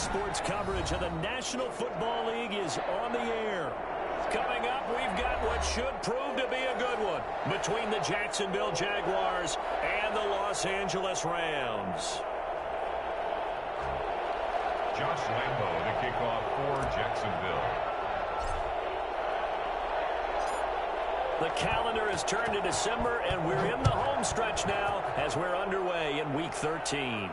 Sports coverage of the National Football League is on the air. Coming up, we've got what should prove to be a good one between the Jacksonville Jaguars and the Los Angeles Rams. Josh Lambo to kick off for Jacksonville. The calendar has turned to December, and we're in the home stretch now as we're underway in Week 13.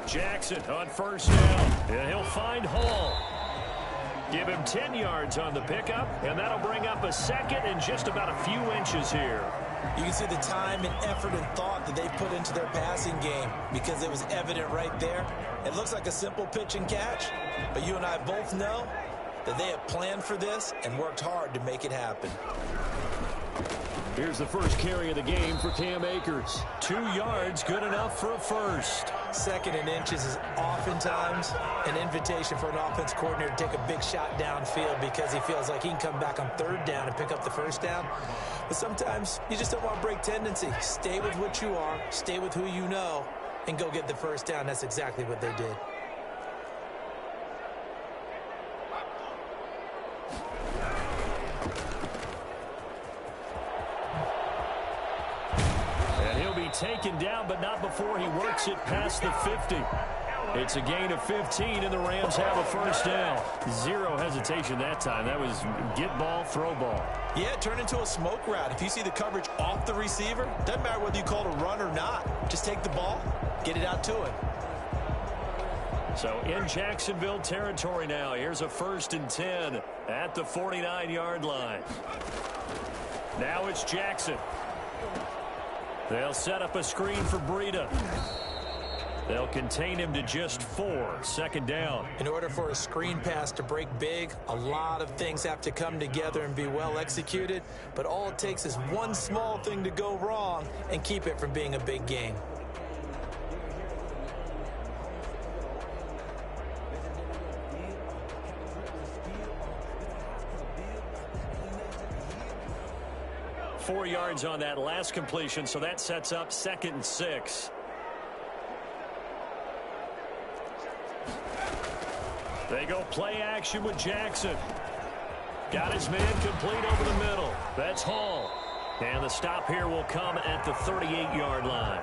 Jackson on first down, and he'll find Hall. Give him 10 yards on the pickup, and that'll bring up a second and just about a few inches here. You can see the time and effort and thought that they put into their passing game because it was evident right there. It looks like a simple pitch and catch, but you and I both know that they have planned for this and worked hard to make it happen. Here's the first carry of the game for Cam Akers. 2 yards, good enough for a first. Second and inches is oftentimes an invitation for an offense coordinator to take a big shot downfield because he feels like he can come back on third down and pick up the first down. But sometimes you just don't want to break tendency. Stay with what you are, stay with who you know, and go get the first down. That's exactly what they did. Taken down, but not before he works it past the 50. It's a gain of 15, and the Rams have a first down. Zero hesitation that time. That was get ball, throw ball. Yeah, it turned into a smoke route. If you see the coverage off the receiver, doesn't matter whether you call it a run or not. Just take the ball, get it out to him. So in Jacksonville territory now. Here's a 1st and 10 at the 49-yard line. Now it's Jackson. They'll set up a screen for Breida. They'll contain him to just 4. Second down. In order for a screen pass to break big, a lot of things have to come together and be well executed. But all it takes is one small thing to go wrong and keep it from being a big game. Four yards on that last completion, so that sets up 2nd and 6. They go play action with Jackson. Got his man complete over the middle. That's Hall. And the stop here will come at the 38-yard line.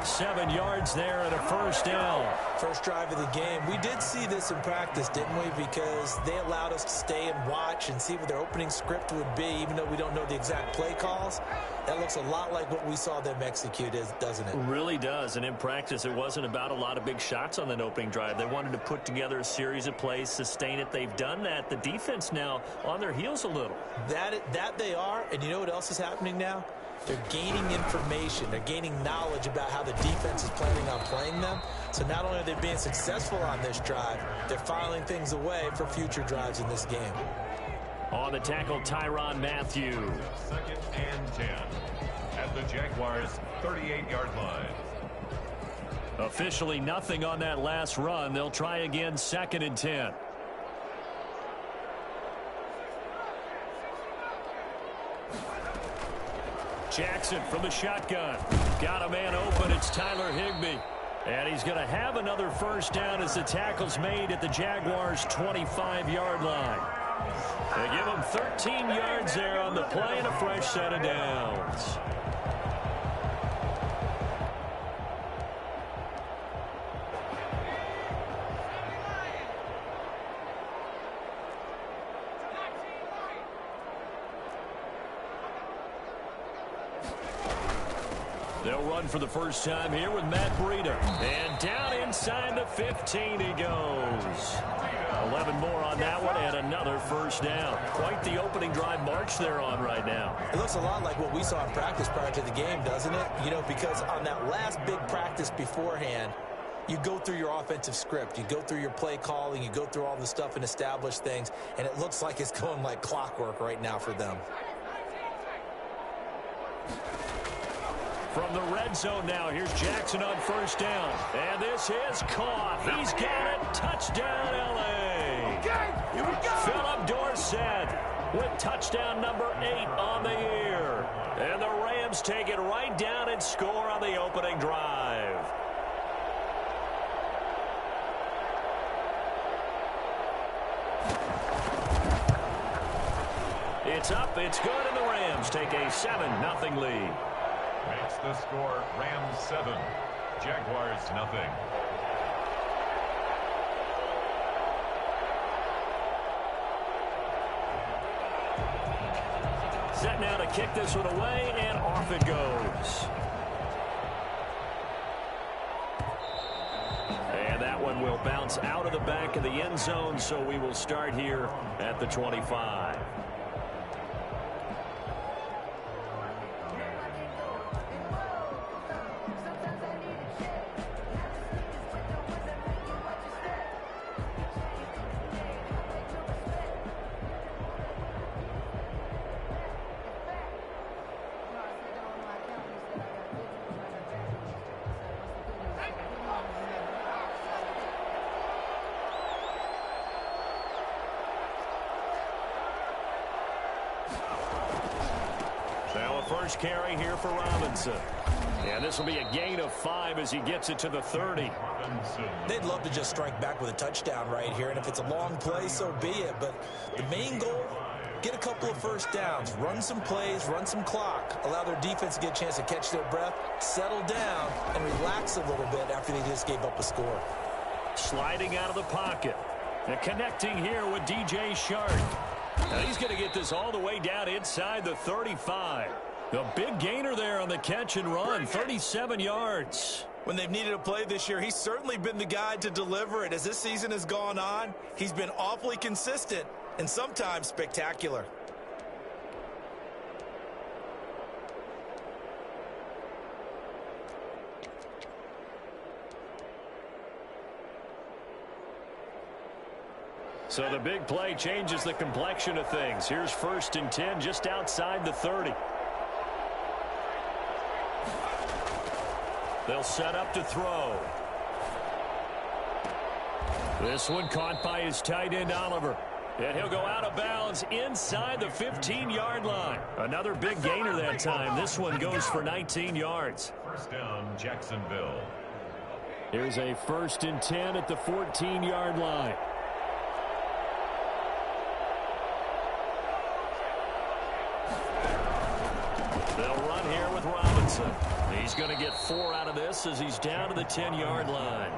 7 yards there and a first down. First drive of the game. We did see this in practice, didn't we? Because they allowed us to stay and watch and see what their opening script would be, even though we don't know the exact play calls. That looks a lot like what we saw them execute, doesn't it? It really does. And in practice, it wasn't about a lot of big shots on that opening drive. They wanted to put together a series of plays, sustain it. They've done that. The defense now on their heels a little. That they are. And you know what else is happening now? They're gaining information. They're gaining knowledge about how the defense is planning on playing them. So not only are they being successful on this drive, they're filing things away for future drives in this game. On the tackle, Tyrann Mathieu. 2nd and 10 at the Jaguars' 38-yard line. Officially nothing on that last run. They'll try again 2nd and 10. Jackson from the shotgun. Got a man open. It's Tyler Higbee. And he's going to have another first down as the tackle's made at the Jaguars' 25-yard line. They give him 13 yards there on the play and a fresh set of downs. They'll run for the first time here with Matt Breida. And down inside the 15 he goes. 11 more on that one and another first down. Quite the opening drive march they're on right now. It looks a lot like what we saw in practice prior to the game, doesn't it? You know, because on that last big practice beforehand, you go through your offensive script. You go through your play calling. You go through all the stuff and establish things, and it looks like it's going like clockwork right now for them. From the red zone now, here's Jackson on first down. And this is caught. He's got it. Touchdown, L.A. Okay, here we go. Philip Dorsett with touchdown number 8 on the year. And the Rams take it right down and score on the opening drive. It's up, it's good, and the Rams take a 7-0 lead. Makes the score Rams 7, Jaguars nothing. Set now to kick this one away, and off it goes. And that one will bounce out of the back of the end zone, so we will start here at the 25. First carry here for Robinson. And this will be a gain of 5 as he gets it to the 30. They'd love to just strike back with a touchdown right here, and if it's a long play, so be it. But the main goal, get a couple of first downs, run some plays, run some clock, allow their defense to get a chance to catch their breath, settle down, and relax a little bit after they just gave up a score. Sliding out of the pocket. And connecting here with DJ Shark. Now he's going to get this all the way down inside the 35. The big gainer there on the catch and run, 37 yards. When they've needed a play this year, he's certainly been the guy to deliver it. As this season has gone on, he's been awfully consistent and sometimes spectacular. So the big play changes the complexion of things. Here's 1st and 10 just outside the 30. They'll set up to throw. This one caught by his tight end, Oliver. And he'll go out of bounds inside the 15-yard line. Another big gainer that time. This one goes for 19 yards. First down, Jacksonville. Here's a 1st and 10 at the 14-yard line. They'll run here with Robinson. He's going to get 4 out of this as he's down to the 10-yard line.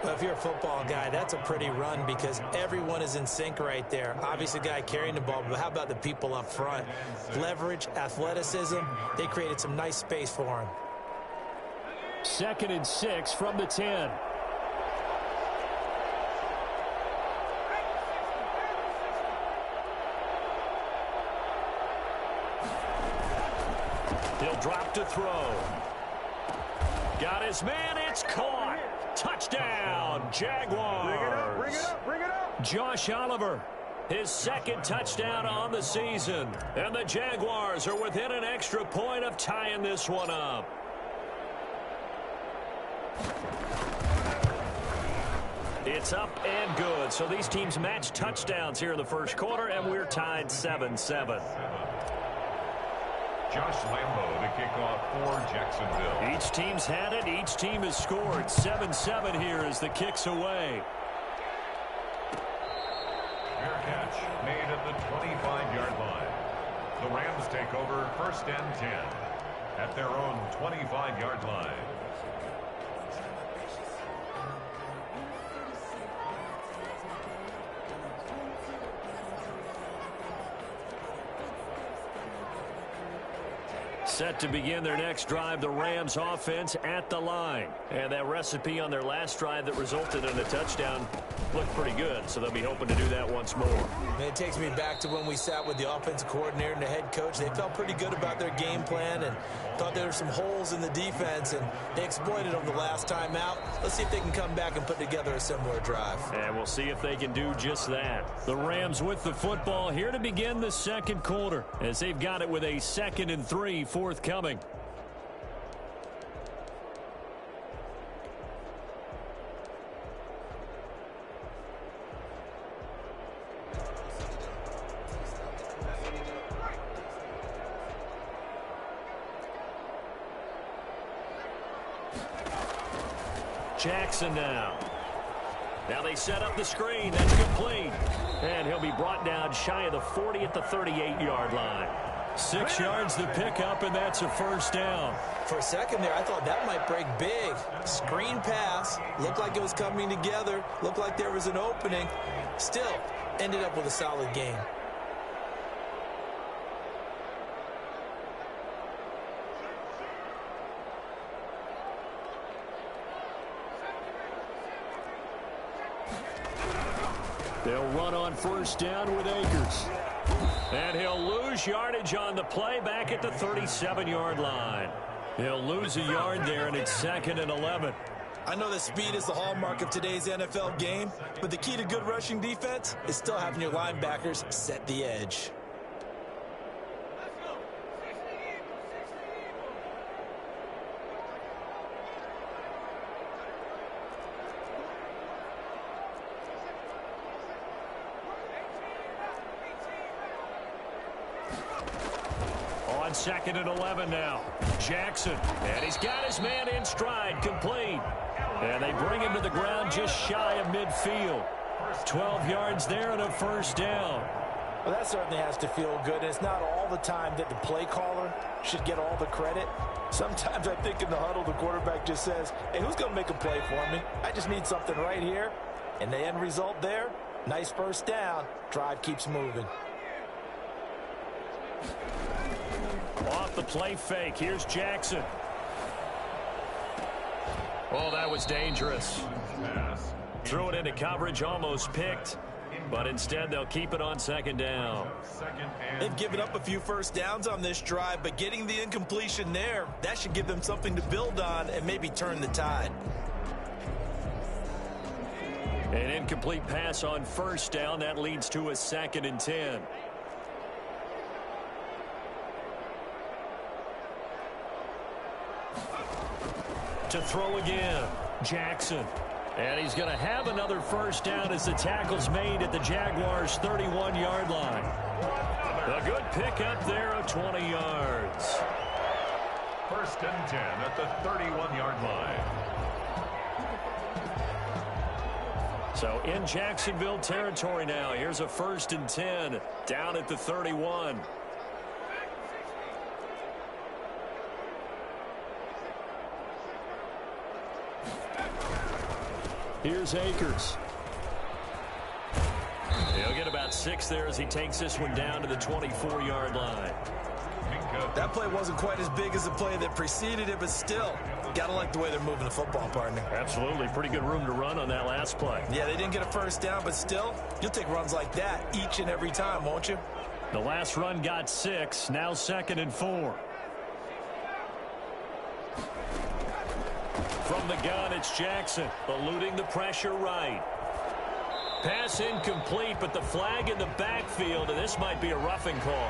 Well, if you're a football guy, that's a pretty run because everyone is in sync right there. Obviously, the guy carrying the ball, but how about the people up front? Leverage, athleticism, they created some nice space for him. 2nd and 6 from the 10. He'll drop to throw. Got his man. It's caught. Touchdown, Jaguars. Bring it up, bring it up. Josh Oliver, his 2nd touchdown on the season. And the Jaguars are within an extra point of tying this one up. It's up and good. So these teams match touchdowns here in the first quarter, and we're tied 7-7. Josh Lambo to kick off for Jacksonville. Each team's had it. Each team has scored. 7-7 here as the kick's away. Fair catch made at the 25-yard line. The Rams take over 1st and 10 at their own 25-yard line. Set to begin their next drive, the Rams offense at the line. And that recipe on their last drive that resulted in a touchdown looked pretty good, so they'll be hoping to do that once more. Man, it takes me back to when we sat with the offensive coordinator and the head coach. They felt pretty good about their game plan and thought there were some holes in the defense, and they exploited them the last time out. Let's see if they can come back and put together a similar drive. And we'll see if they can do just that. The Rams with the football here to begin the second quarter, as they've got it with a 2nd and 3 forthcoming. Jackson now. Now they set up the screen. That's complete. And he'll be brought down shy of the 40 at the 38-yard line. 6 yards to pick up, and that's a first down. For a second there, I thought that might break big. Screen pass. Looked like it was coming together. Looked like there was an opening. Still, ended up with a solid game. They'll run on first down with Akers. And he'll lose yardage on the play back at the 37-yard line. He'll lose a yard there, and it's 2nd and 11. I know that speed is the hallmark of today's NFL game, but the key to good rushing defense is still having your linebackers set the edge. On 2nd and 11 now. Jackson. And he's got his man in stride, complete. And they bring him to the ground just shy of midfield. 12 yards there and a first down. Well, that certainly has to feel good. And it's not all the time that the play caller should get all the credit. Sometimes I think in the huddle, the quarterback just says, hey, who's going to make a play for me? I just need something right here. And the end result there, nice first down. Drive keeps moving. Off the play fake. Here's Jackson. Oh, that was dangerous. Threw it into coverage, almost picked. But instead, they'll keep it on 2nd down. They've given up a few first downs on this drive, but getting the incompletion there, that should give them something to build on and maybe turn the tide. An incomplete pass on first down. That leads to a 2nd and 10. To throw again, Jackson. And he's going to have another first down as the tackle's made at the Jaguars' 31-yard line. A good pickup there of 20 yards. 1st and 10 at the 31-yard line. So in Jacksonville territory now. Here's a 1st and 10 down at the 31. Here's Akers. He'll get about 6 there as he takes this one down to the 24-yard line. That play wasn't quite as big as the play that preceded it, but still, gotta like the way they're moving the football, partner. Absolutely. Pretty good room to run on that last play. Yeah, they didn't get a first down, but still, you'll take runs like that each and every time, won't you? The last run got 6. Now 2nd and 4. From the gun, it's Jackson, eluding the pressure right. Pass incomplete, but the flag in the backfield, and this might be a roughing call.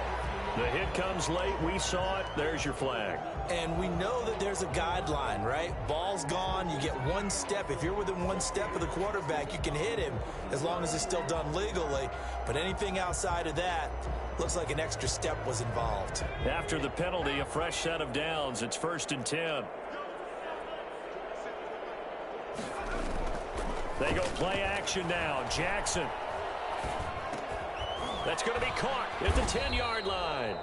The hit comes late. We saw it. There's your flag. And we know that there's a guideline, right? Ball's gone. You get 1 step. If you're within 1 step of the quarterback, you can hit him as long as it's still done legally. But anything outside of that, looks like an extra step was involved. After the penalty, a fresh set of downs. It's 1st and 10. They go play action now. Jackson. That's going to be caught at the 10-yard line.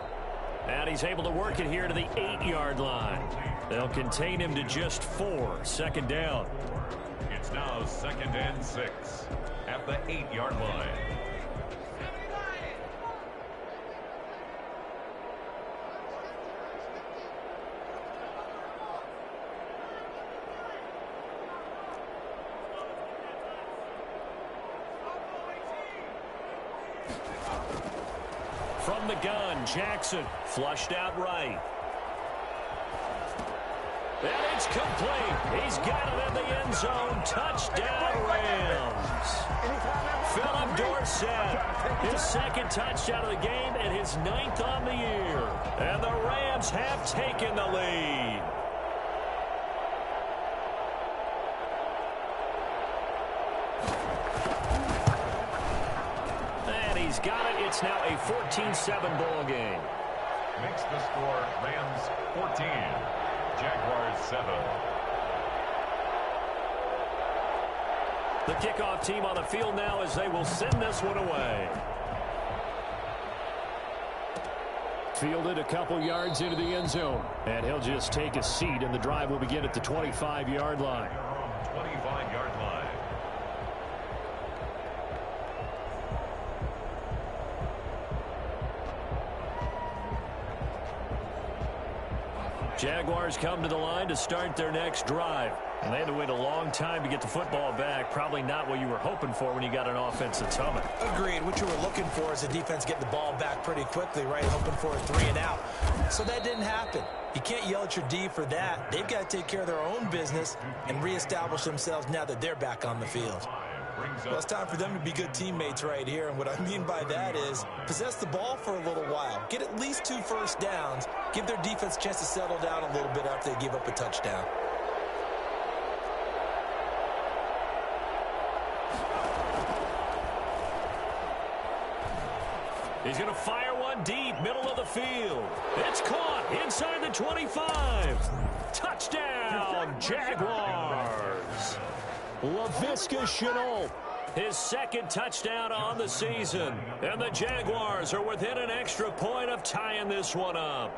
And he's able to work it here to the 8-yard line. They'll contain him to just 4. 2nd down. It's now 2nd and 6 at the 8-yard line. From the gun, Jackson flushed out right. And it's complete. He's got it in the end zone. Touchdown, Rams. Philip Dorsett, his second touchdown of the game and his 9th on the year. And the Rams have taken the lead. And he's got it. It's now a 14-7 ball game. Makes the score Rams 14, Jaguars 7. The kickoff team on the field now as they will send this one away. Fielded a couple yards into the end zone. And he'll just take a seat, and the drive will begin at the 25-yard line. 25-yard line. Jaguars come to the line to start their next drive. And they had to wait a long time to get the football back. Probably not what you were hoping for when you got an offense that's humming. Agreed. What you were looking for is the defense getting the ball back pretty quickly, right? Hoping for a 3 and out. So that didn't happen. You can't yell at your D for that. They've got to take care of their own business and reestablish themselves now that they're back on the field. Well, it's time for them to be good teammates right here. And what I mean by that is possess the ball for a little while. Get at least 2 first downs. Give their defense a chance to settle down a little bit after they give up a touchdown. He's going to fire one deep, middle of the field. It's caught inside the 25. Touchdown, Jaguars. Laviska Shenault, his second touchdown on the season. And the Jaguars are within an extra point of tying this one up.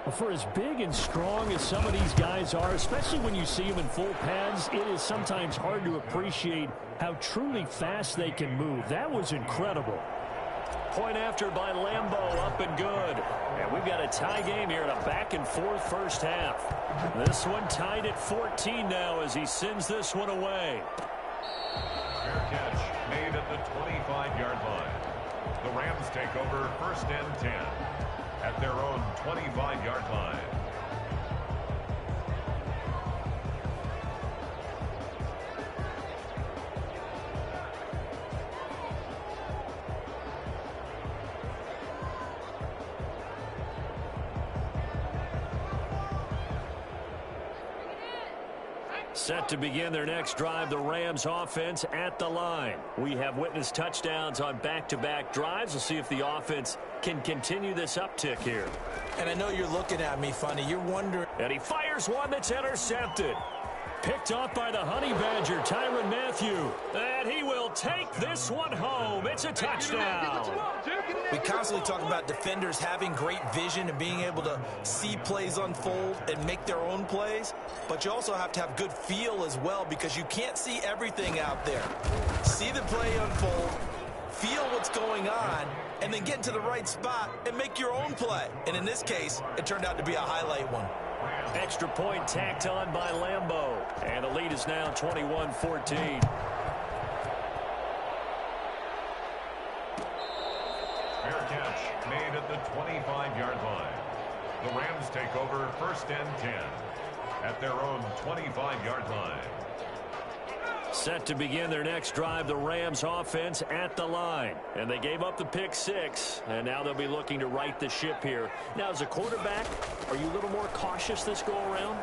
Well, for as big and strong as some of these guys are, especially when you see them in full pads, it is sometimes hard to appreciate how truly fast they can move. That was incredible. Point after by Lambeau, up and good. And we've got a tie game here in a back-and-forth first half. This one tied at 14 now as he sends this one away. Fair catch made at the 25-yard line. The Rams take over 1st and 10 at their own 25-yard line. Set to begin their next drive, the Rams offense at the line. We have witnessed touchdowns on back-to-back drives. We'll see if the offense can continue this uptick here. And I know you're looking at me funny. You're wondering. And he fires one that's intercepted. Picked off by the Honey Badger, Tyrann Mathieu. And he will take this one home. It's a touchdown. We constantly talk about defenders having great vision and being able to see plays unfold and make their own plays. But you also have to have good feel as well because you can't see everything out there. See the play unfold, feel what's going on, and then get into the right spot and make your own play. And in this case, it turned out to be a highlight one. Extra point tacked on by Lambeau. And the lead is now 21-14. Fair catch made at the 25-yard line. The Rams take over 1st and 10 at their own 25-yard line. Set to begin their next drive, the Rams offense at the line. And they gave up the pick 6, and now they'll be looking to right the ship here. Now, as a quarterback, are you a little more cautious this go-around?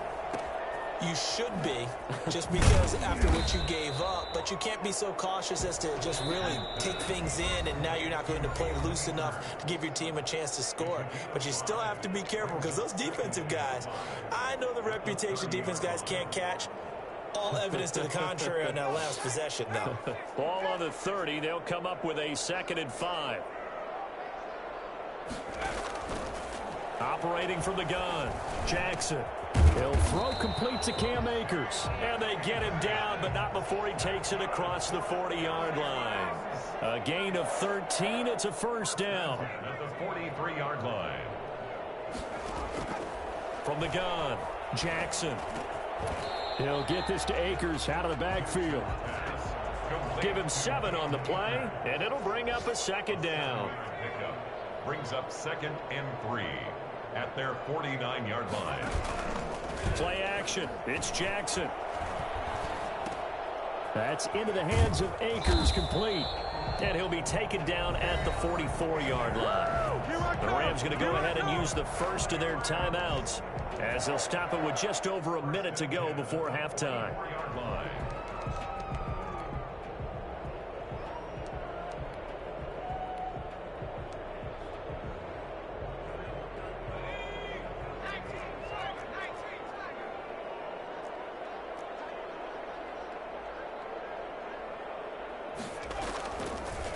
You should be, just because after what you gave up, but you can't be so cautious as to just really take things in, and now you're not going to play loose enough to give your team a chance to score. But you still have to be careful because those defensive guys, I know the reputation defense guys can't catch. All evidence to the contrary on that last possession, though. Ball on the 30. They'll come up with a 2nd and 5. Operating from the gun, Jackson. He'll throw complete to Cam Akers. And they get him down, but not before he takes it across the 40-yard line. A gain of 13. It's a first down. At the 43-yard line. From the gun, Jackson. He'll get this to Akers out of the backfield. Give him 7 on the play, and it'll bring up a 2nd down. Brings up 2nd and 3 at their 49-yard line. Play action. It's Jackson. That's into the hands of Akers, complete. And he'll be taken down at the 44-yard line. The Rams going to go ahead and use the first of their timeouts as they'll stop it with just over a minute to go before halftime.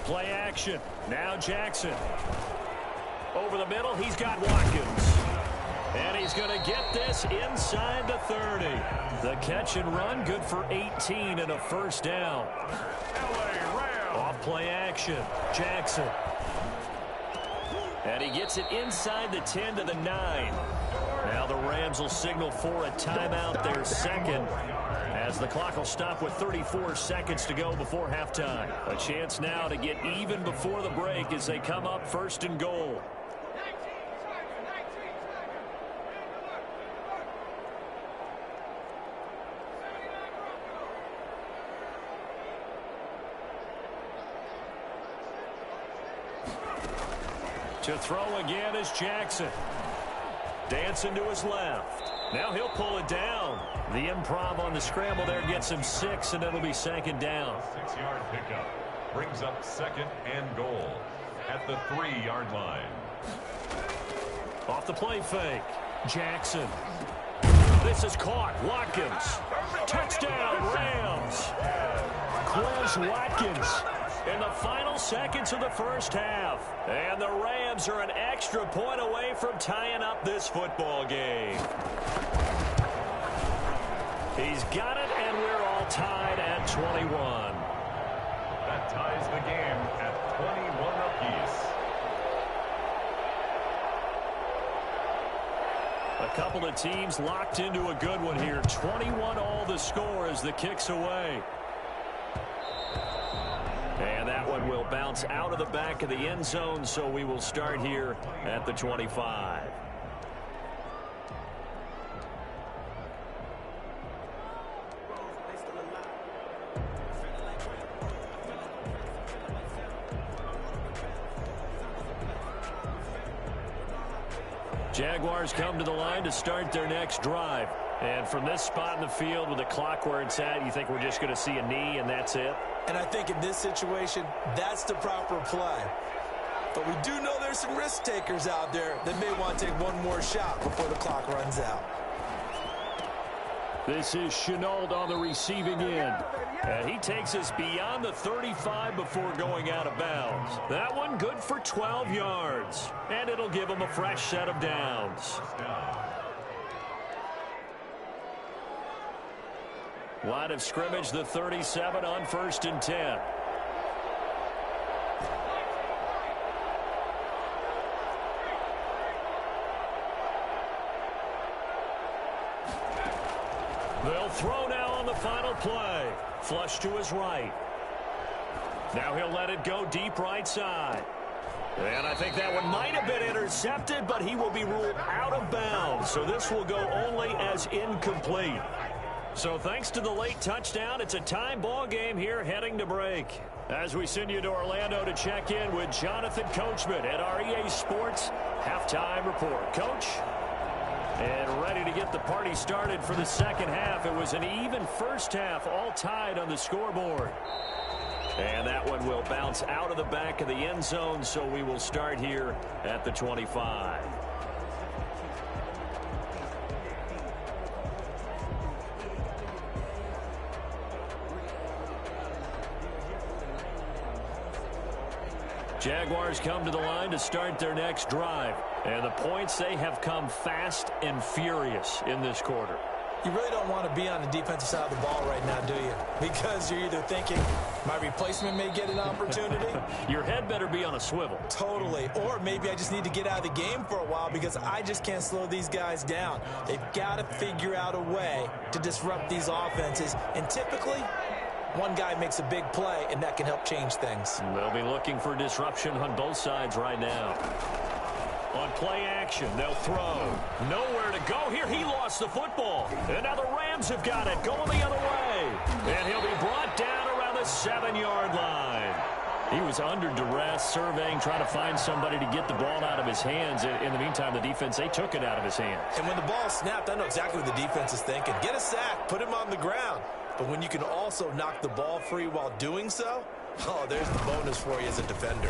Play action. Now Jackson. Over the middle, he's got Watkins. And he's going to get this inside the 30. The catch and run, good for 18 and a first down. Off play action. Jackson. And he gets it inside the 10 to the 9. Now the Rams will signal for a timeout, their second, as the clock will stop with 34 seconds to go before halftime. A chance now to get even before the break as they come up 1st and goal. To throw again is Jackson. Dancing to his left. Now he'll pull it down. The improv on the scramble there gets him 6, and it'll be 2nd down. 6-yard pickup. Brings up 2nd and goal at the 3-yard line. Off the play fake. Jackson. This is caught. Watkins. Touchdown, Rams. Quez Watkins in the final seconds of the first half. And the Rams are an extra point away from tying up this football game. He's got it, and we're all tied at 21. That ties the game at 21 apiece. A couple of teams locked into a good one here. 21 all the score as the kick's away. And that one will bounce out of the back of the end zone, so we will start here at the 25. Jaguars come to the line to start their next drive. And from this spot in the field with the clock where it's at, you think we're just going to see a knee and that's it? And I think in this situation, that's the proper play. But we do know there's some risk takers out there that may want to take one more shot before the clock runs out. This is Shenault on the receiving end. And he takes us beyond the 35 before going out of bounds. That one good for 12 yards. And it'll give him a fresh set of downs. Line of scrimmage, the 37 on 1st and 10. They'll throw now on the final play. Flush to his right. Now he'll let it go deep right side. And I think that one might have been intercepted, but he will be ruled out of bounds. So this will go only as incomplete. So thanks to the late touchdown, it's a time ball game here heading to break. As we send you to Orlando to check in with Jonathan Coachman at our EA Sports Halftime Report. Coach? And ready to get the party started for the second half. It was an even first half, all tied on the scoreboard. And that one will bounce out of the back of the end zone, so we will start here at the 25. Jaguars come to the line to start their next drive. And the points, they have come fast and furious in this quarter. You really don't want to be on the defensive side of the ball right now, do you? Because you're either thinking, my replacement may get an opportunity. Your head better be on a swivel. Totally. Or maybe I just need to get out of the game for a while because I just can't slow these guys down. They've got to figure out a way to disrupt these offenses. And typically, one guy makes a big play, and that can help change things. They'll be looking for disruption on both sides right now. On play action, they'll throw. Nowhere to go here. He lost the football. And now the Rams have got it, going the other way. And he'll be brought down around the 7-yard line. He was under duress, surveying, trying to find somebody to get the ball out of his hands. In the meantime, the defense, they took it out of his hands. And when the ball snapped, I know exactly what the defense is thinking. Get a sack, put him on the ground. But when you can also knock the ball free while doing so, oh, there's the bonus for you as a defender.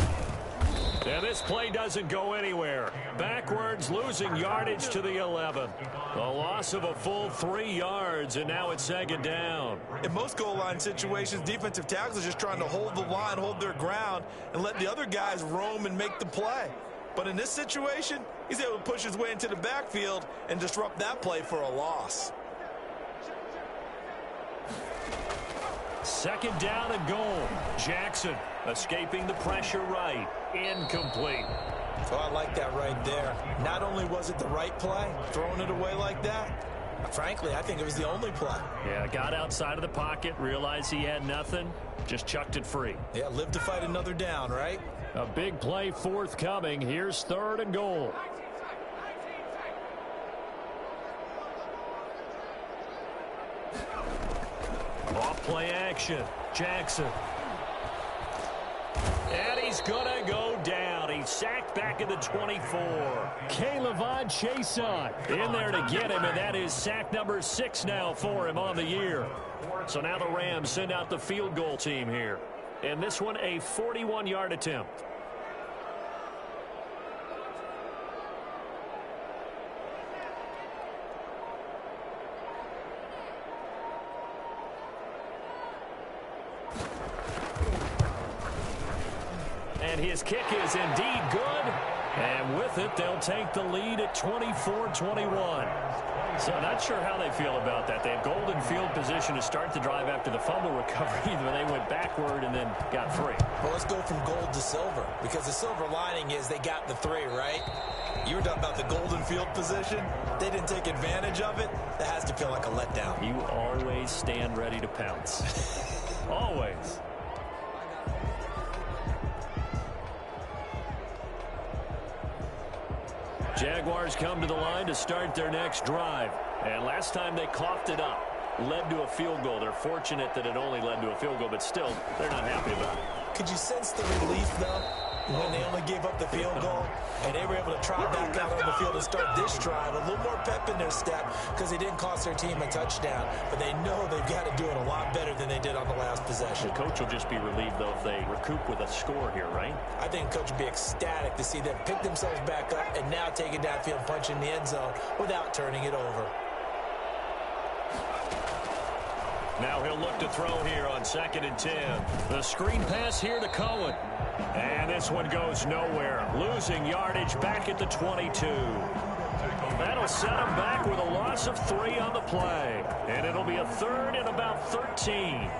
And this play doesn't go anywhere. Backwards, losing yardage to the 11. A loss of a full 3 yards, and now it's 2nd down. In most goal line situations, defensive tackles are just trying to hold the line, hold their ground, and let the other guys roam and make the play. But in this situation, he's able to push his way into the backfield and disrupt that play for a loss. 2nd down and goal. Jackson escaping the pressure right. Incomplete. So I like that right there. Not only was it the right play, throwing it away like that, frankly, I think it was the only play. Yeah, got outside of the pocket, realized he had nothing, just chucked it free. Yeah, live to fight another down, right? A big play forthcoming. Here's 3rd and goal. Off play action. Jackson. And he's going to go down. He's sacked back at the 24. K'Lavon Chaisson in there to get him, and that is sack number 6 now for him on the year. So now the Rams send out the field goal team here. And this one a 41-yard attempt. And his kick is indeed good. And with it, they'll take the lead at 24-21. So not sure how they feel about that. They had golden field position to start the drive after the fumble recovery, but they went backward and then got 3. Well, let's go from gold to silver, because the silver lining is they got the 3, right? You were talking about the golden field position. They didn't take advantage of it. That has to feel like a letdown. You always stand ready to pounce. Always. Jaguars come to the line to start their next drive. And last time they coughed it up, led to a field goal. They're fortunate that it only led to a field goal, but still, they're not happy about it. Could you sense the relief, though, when they only gave up the field goal and they were able to trot back out on the field and start this drive? A little more pep in their step because they didn't cost their team a touchdown, but they know they've got to do it a lot better than they did on the last possession. The coach will just be relieved, though, if they recoup with a score here, right? I think the coach would be ecstatic to see them pick themselves back up and now take it downfield and punch in the end zone without turning it over. Now he'll look to throw here on 2nd and 10. The screen pass here to Cohen. And this one goes nowhere. Losing yardage back at the 22. That'll set him back with a loss of 3 on the play. And it'll be a 3rd and about 13.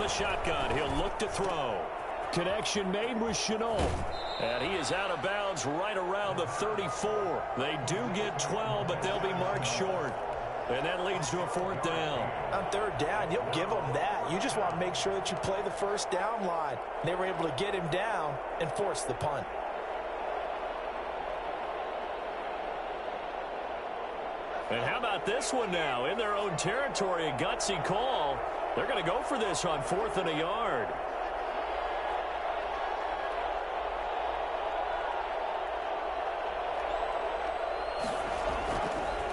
Shotgun, he'll look to throw. Connection made with Shenault. And he is out of bounds right around the 34. They do get 12, but they'll be marked short. And that leads to a 4th down. On 3rd down, you'll give them that. You just want to make sure that you play the 1st down line. They were able to get him down and force the punt. And how about this one now? In their own territory, a gutsy call. They're going to go for this on 4th and a yard.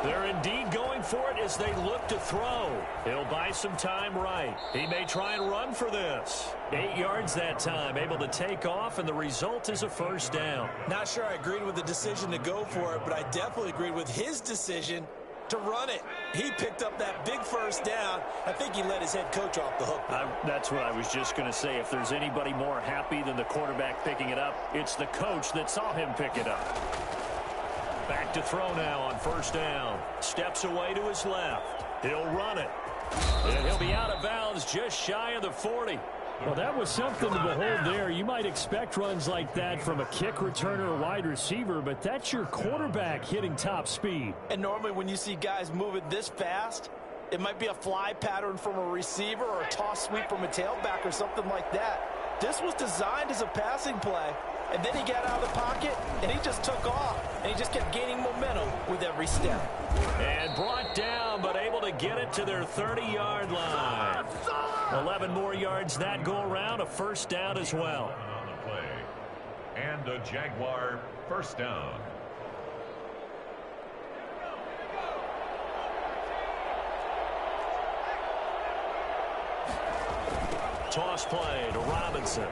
They're indeed going for it as they look to throw. He'll buy some time right. He may try and run for this. 8 yards that time, able to take off, and the result is a 1st down. Not sure I agreed with the decision to go for it, but I definitely agreed with his decision to run it. He picked up that big 1st down. I think he let his head coach off the hook. That's what I was just going to say. If there's anybody more happy than the quarterback picking it up, it's the coach that saw him pick it up. Back to throw now on 1st down. Steps away to his left. He'll run it. And he'll be out of bounds just shy of the 40. Well, that was something to behold there. You might expect runs like that from a kick returner or wide receiver, but that's your quarterback hitting top speed. And normally when you see guys moving this fast, it might be a fly pattern from a receiver or a toss sweep from a tailback or something like that. This was designed as a passing play, and then he got out of the pocket, and he just took off, and he just kept gaining momentum with every step. And brought down, but able to get it to their 30-yard line. 11 more yards that go around, a first down as well. On the play. And a Jaguar first down. Toss play to Robinson.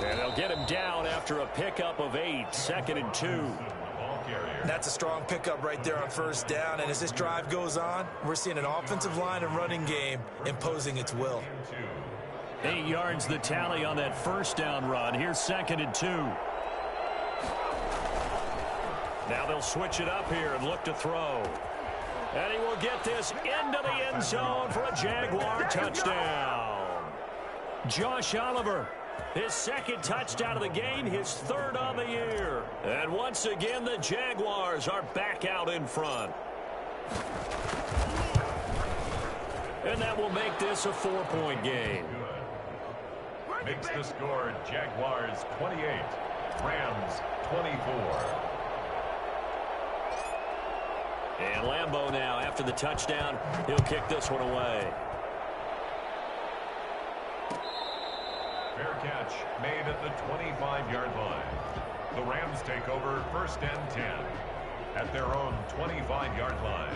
And they'll get him down after a pickup of 8, 2nd and 2. That's a strong pickup right there on first down, and as this drive goes on, we're seeing an offensive line and running game imposing its will. 8 yards the tally on that first down run. Here's 2nd and 2. Now they'll switch it up here and look to throw. And he will get this into the end zone for a Jaguar touchdown. Josh Oliver, his 2nd touchdown of the game, his 3rd on the year. And once again, the Jaguars are back out in front. And that will make this a 4-point game. Makes the score Jaguars 28, Rams 24. And Lambeau now, after the touchdown, he'll kick this one away. Fair catch made at the 25-yard line. The Rams take over 1st and 10 at their own 25-yard line.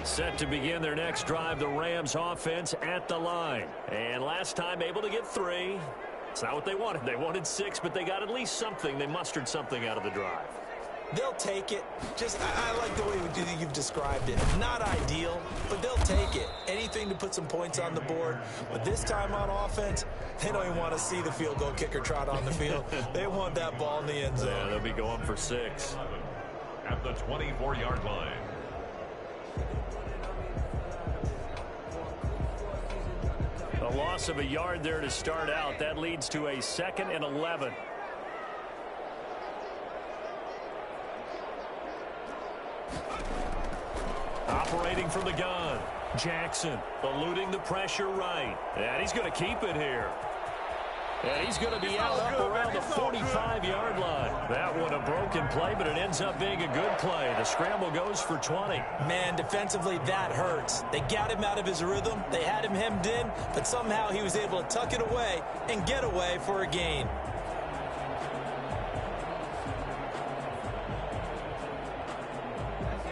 Set to begin their next drive, the Rams offense at the line. And last time able to get 3. It's not what they wanted. They wanted 6, but they got at least something. They mustered something out of the drive. They'll take it. I like the way you've described it. Not ideal, but they'll take it. Anything to put some points on the board. But this time on offense, they don't even want to see the field goal kicker trot on the field. They want that ball in the end zone. Yeah, they'll be going for 6. At the 24-yard line. A loss of a yard there to start out. That leads to a 2nd and 11. Operating from the gun. Jackson eluding the pressure right. And he's going to keep it here. And he's going to be out up around the 45-yard line. That one a broken play, but it ends up being a good play. The scramble goes for 20. Man, defensively, that hurts. They got him out of his rhythm. They had him hemmed in, but somehow he was able to tuck it away and get away for a gain.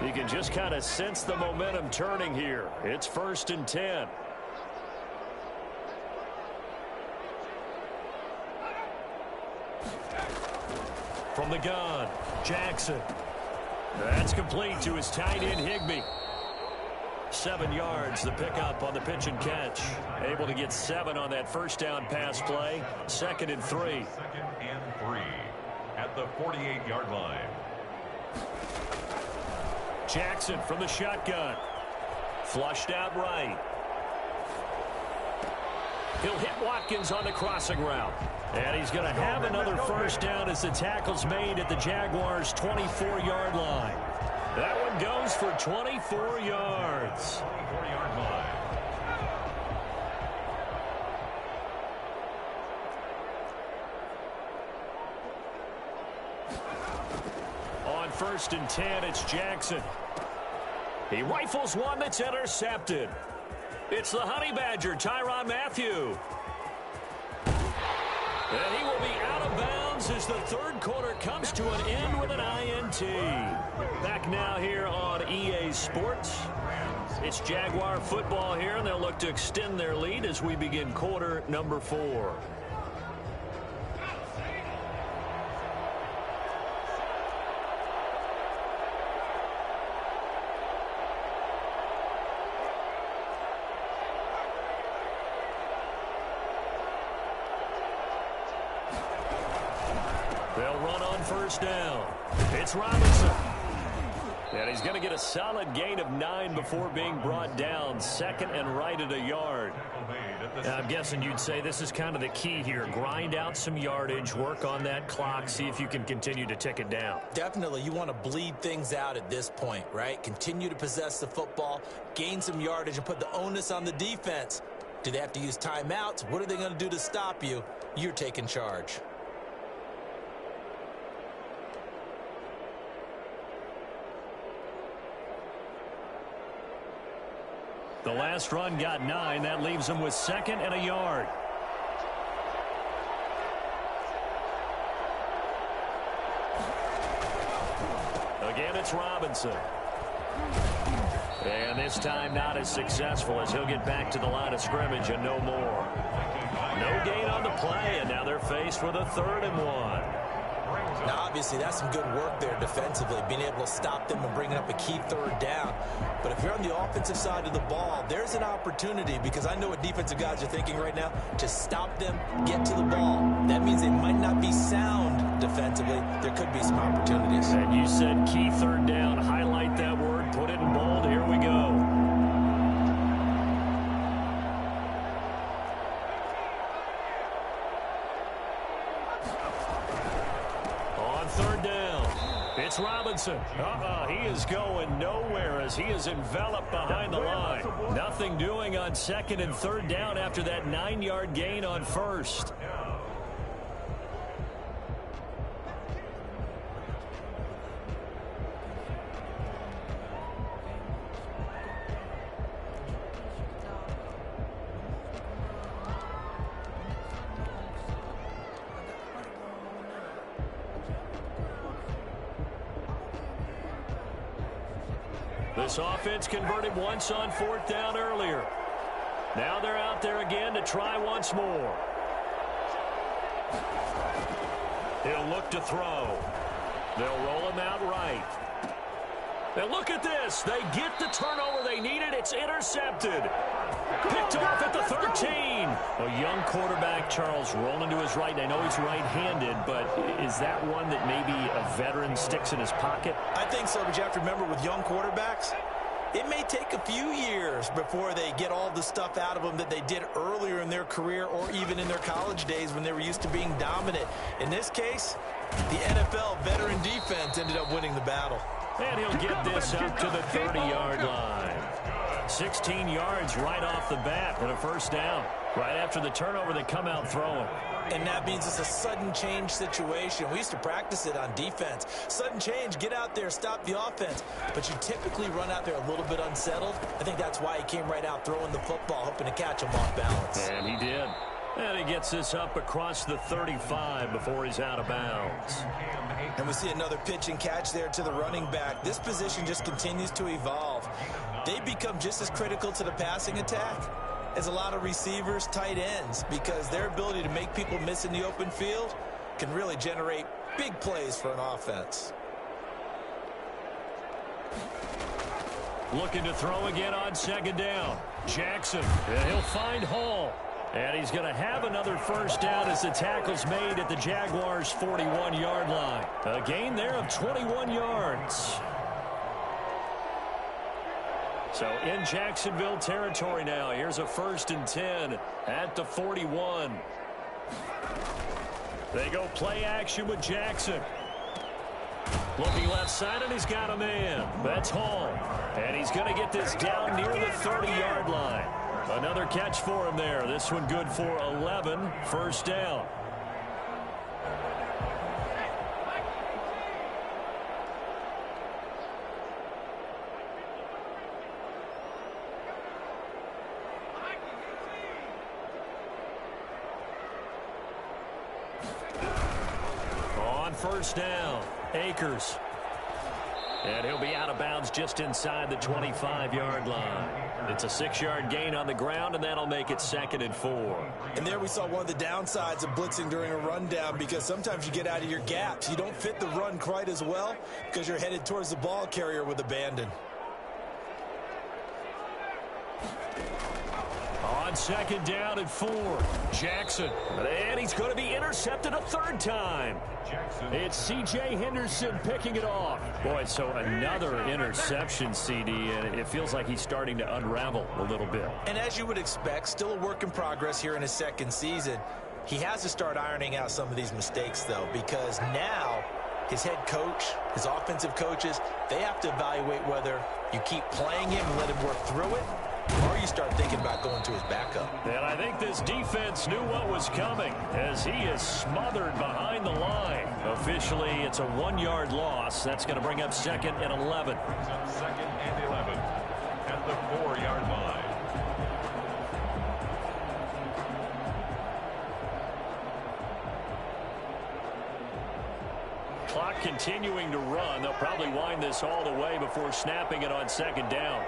You can just kind of sense the momentum turning here. It's 1st and 10. From the gun, Jackson. That's complete to his tight end, Higbee. 7 yards, the pickup on the pitch and catch. Able to get 7 on that first down pass play. 2nd and 3. 2nd and 3 at the 48-yard line. Jackson from the shotgun. Flushed out right. He'll hit Watkins on the crossing route. And he's going to have another first down as the tackle's made at the Jaguars' 24-yard line. That one goes for 24 yards. 24-yard line. On 1st and 10, it's Jackson. He rifles one that's intercepted. It's the Honey Badger, Tyrann Mathieu. And he will be out of bounds as the 3rd quarter comes to an end with an INT. Back now here on EA Sports. It's Jaguar football here, and they'll look to extend their lead as we begin quarter number 4. They'll run on first down. It's Robinson. And he's going to get a solid gain of 9 before being brought down. Second and right at a yard. I'm guessing you'd say this is kind of the key here. Grind out some yardage, work on that clock, see if you can continue to tick it down. Definitely, you want to bleed things out at this point, right? Continue to possess the football, gain some yardage, and put the onus on the defense. Do they have to use timeouts? What are they going to do to stop you? You're taking charge. The last run got 9. That leaves them with second and a yard. Again, it's Robinson. And this time not as successful as he'll get back to the line of scrimmage and no more. No gain on the play, and now they're faced with a 3rd and 1. Now, obviously, that's some good work there defensively, being able to stop them and bringing up a key 3rd down. But if you're on the offensive side of the ball, there's an opportunity, because I know what defensive guys are thinking right now, to stop them, get to the ball. That means they might not be sound defensively. There could be some opportunities. And you said key 3rd down. Highlight that word, put it in bold. Here we go. It's Robinson. He is going nowhere as he is enveloped behind the line. Nothing doing on 2nd and 3rd down after that 9-yard gain on 1st. This offense converted once on 4th down earlier. Now they're out there again to try once more. He'll look to throw. They'll roll him out right. And look at this. They get the turnover they needed. It's intercepted. Picked off at the 13. A young quarterback, Charles, rolling to his right. I know he's right-handed, but is that one that maybe a veteran sticks in his pocket? I think so, but you have to remember with young quarterbacks, it may take a few years before they get all the stuff out of them that they did earlier in their career or even in their college days when they were used to being dominant. In this case, the NFL veteran defense ended up winning the battle. And he'll get this up to the 30-yard line. 16 yards right off the bat and a 1st down. Right after the turnover, they come out throwing. And that means it's a sudden change situation. We used to practice it on defense. Sudden change, get out there, stop the offense. But you typically run out there a little bit unsettled. I think that's why he came right out throwing the football, hoping to catch him off balance. And he did. And he gets this up across the 35 before he's out of bounds. And we see another pitch and catch there to the running back. This position just continues to evolve. They become just as critical to the passing attack as a lot of receivers, tight ends, because their ability to make people miss in the open field can really generate big plays for an offense. Looking to throw again on 2nd down. Jackson, and he'll find Hall. And he's going to have another 1st down as the tackle's made at the Jaguars' 41-yard line. A gain there of 21 yards. So in Jacksonville territory now. Here's a 1st and 10 at the 41. They go play action with Jackson. Looking left side, and he's got a man. That's Hall. And he's going to get this down near the 30-yard line. Another catch for him there. This one good for 11. 1st down. On 1st down, Akers. And he'll be out of bounds just inside the 25-yard line. It's a 6-yard gain on the ground, and that'll make it 2nd and 4. And there we saw one of the downsides of blitzing during a rundown, because sometimes you get out of your gaps. You don't fit the run quite as well because you're headed towards the ball carrier with abandon. On on second down and 4. Jackson. And he's going to be intercepted a third time. It's C.J. Henderson picking it off. Boy, so another interception, CD, and it feels like he's starting to unravel a little bit. And as you would expect, still a work in progress here in his second season. He has to start ironing out some of these mistakes, though, because now his head coach, his offensive coaches, they have to evaluate whether you keep playing him and let him work through it, or you start thinking about going to his backup. And I think this defense knew what was coming as he is smothered behind the line. Officially, it's a 1-yard loss. That's going to bring up 2nd and 11. Second and 11 at the 4-yard line. Clock continuing to run. They'll probably wind this all the way before snapping it on second down.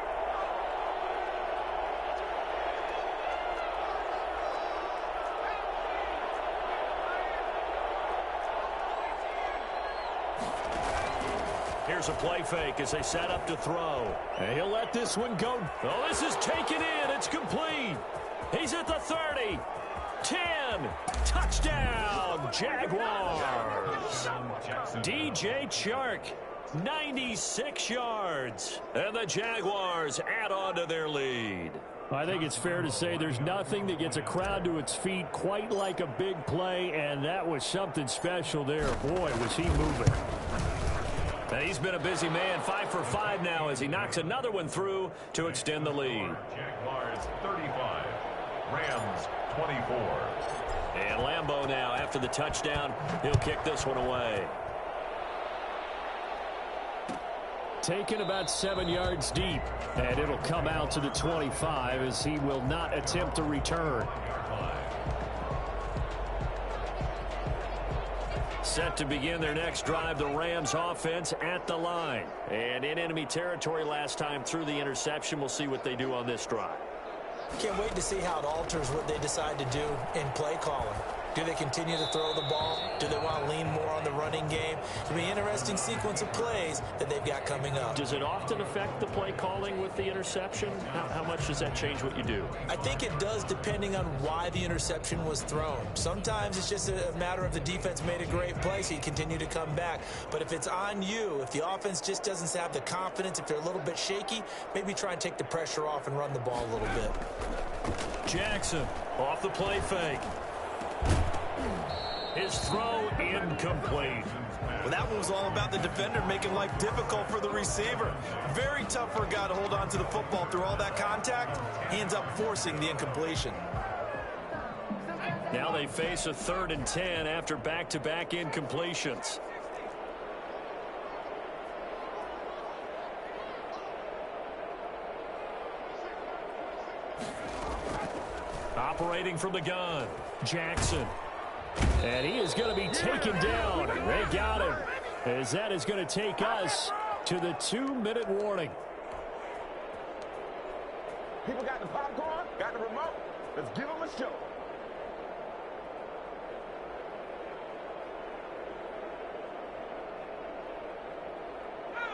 Here's a play fake as they set up to throw. And he'll let this one go. Oh, this is taken in. It's complete. He's at the 30. 10. Touchdown, Jaguars. DJ Chark, 96 yards. And the Jaguars add on to their lead. I think it's fair to say there's nothing that gets a crowd to its feet quite like a big play, and that was something special there. Boy, was he moving. And he's been a busy man, 5 for 5 now as he knocks another one through to extend the lead. Jaguars 35, Rams 24. And Lambeau now, after the touchdown, he'll kick this one away. Taken about 7 yards deep, and it'll come out to the 25 as he will not attempt a return. Set to begin their next drive, the Rams offense at the line. And in enemy territory last time through the interception. We'll see what they do on this drive. Can't wait to see how it alters what they decide to do in play calling. Do they continue to throw the ball? Do they want to lean more on the running game? It'll be an interesting sequence of plays that they've got coming up. Does it often affect the play calling with the interception? How much does that change what you do? I think it does depending on why the interception was thrown. Sometimes it's just a matter of the defense made a great play, so you continue to come back. But if it's on you, if the offense just doesn't have the confidence, if they're a little bit shaky, maybe try and take the pressure off and run the ball a little bit. Jackson off the play fake. His throw incomplete. Well, that one was all about the defender making life difficult for the receiver. Very tough for a guy to hold on to the football through all that contact. He ends up forcing the incompletion. Now they face a 3rd and 10 after back-to-back incompletions. Operating from the gun, Jackson. And he is going to be taken down. They got him. As that is going to take us to the 2-minute warning. People got the popcorn, got the remote. Let's give them a show.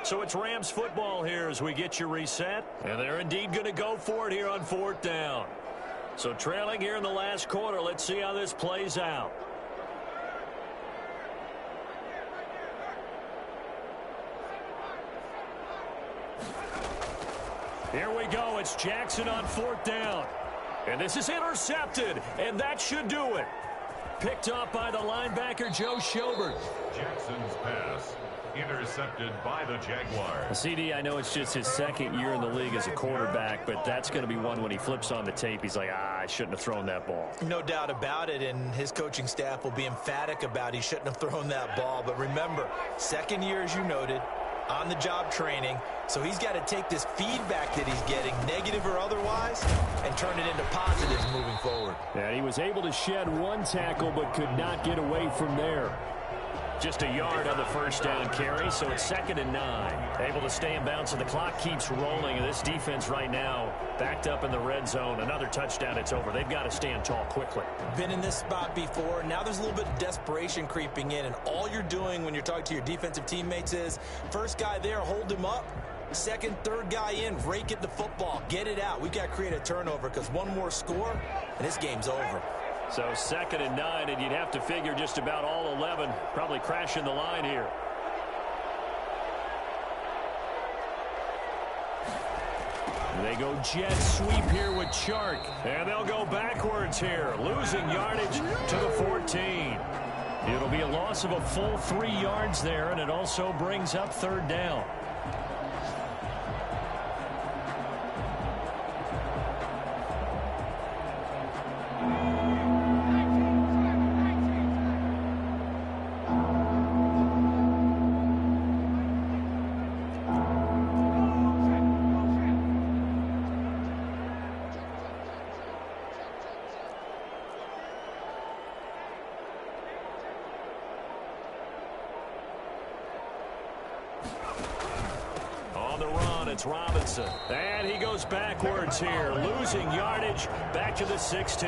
So it's Rams football here as we get you reset. And they're indeed going to go for it here on 4th down. So trailing here in the last quarter. Let's see how this plays out. Here we go. It's Jackson on 4th down. And this is intercepted. And that should do it. Picked up by the linebacker, Joe Schobert. Jackson's pass intercepted by the Jaguars. CD, I know it's just his 2nd year in the league as a quarterback, but that's going to be one when he flips on the tape. He's like, I shouldn't have thrown that ball. No doubt about it, and his coaching staff will be emphatic about he shouldn't have thrown that ball. But remember, 2nd year, as you noted, on-the-job training. So he's got to take this feedback that he's getting, negative or otherwise, and turn it into positives moving forward. And he was able to shed 1 tackle but could not get away from there. Just a yard on the 1st down carry, so it's 2nd and 9. Able to stay in bounds, and the clock keeps rolling. And this defense right now backed up in the red zone. Another touchdown, it's over. They've got to stand tall quickly. Been in this spot before. Now there's a little bit of desperation creeping in, and all you're doing when you're talking to your defensive teammates is, first guy there, hold him up, Second, third guy in, rake it the football. Get it out. We've got to create a turnover because one more score, and this game's over. So 2nd and 9, and you'd have to figure just about all 11 probably crashing the line here. They go jet sweep here with Chark. And they'll go backwards here, losing yardage to the 14. It'll be a loss of a full 3 yards there, and it also brings up 3rd down. It's Robinson, and he goes backwards here, losing yardage back to the 16.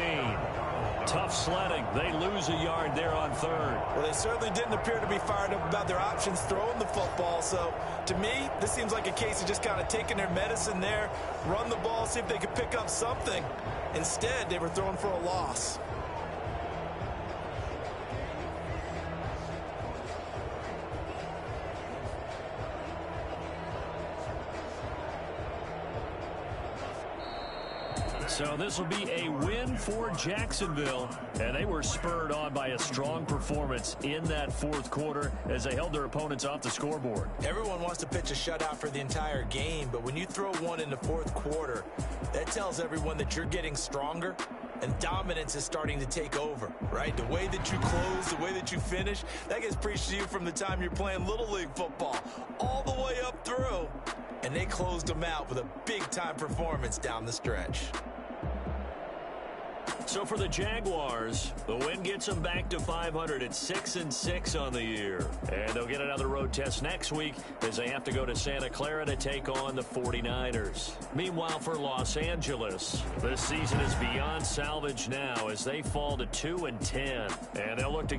Tough sledding. They lose a yard there on 3rd. Well, they certainly didn't appear to be fired up about their options throwing the football. So, to me, this seems like a case of just kind of taking their medicine there, run the ball, see if they could pick up something. Instead, they were throwing for a loss. So this will be a win for Jacksonville, and they were spurred on by a strong performance in that 4th quarter as they held their opponents off the scoreboard. Everyone wants to pitch a shutout for the entire game, but when you throw one in the 4th quarter, that tells everyone that you're getting stronger and dominance is starting to take over, right? The way that you close, the way that you finish, that gets preached to you from the time you're playing Little League football all the way up through, and they closed them out with a big-time performance down the stretch. So for the Jaguars, the win gets them back to 500 at 6-6 on the year. And they'll get another road test next week as they have to go to Santa Clara to take on the 49ers. Meanwhile, for Los Angeles, this season is beyond salvage now as they fall to 2-10. And they'll look to get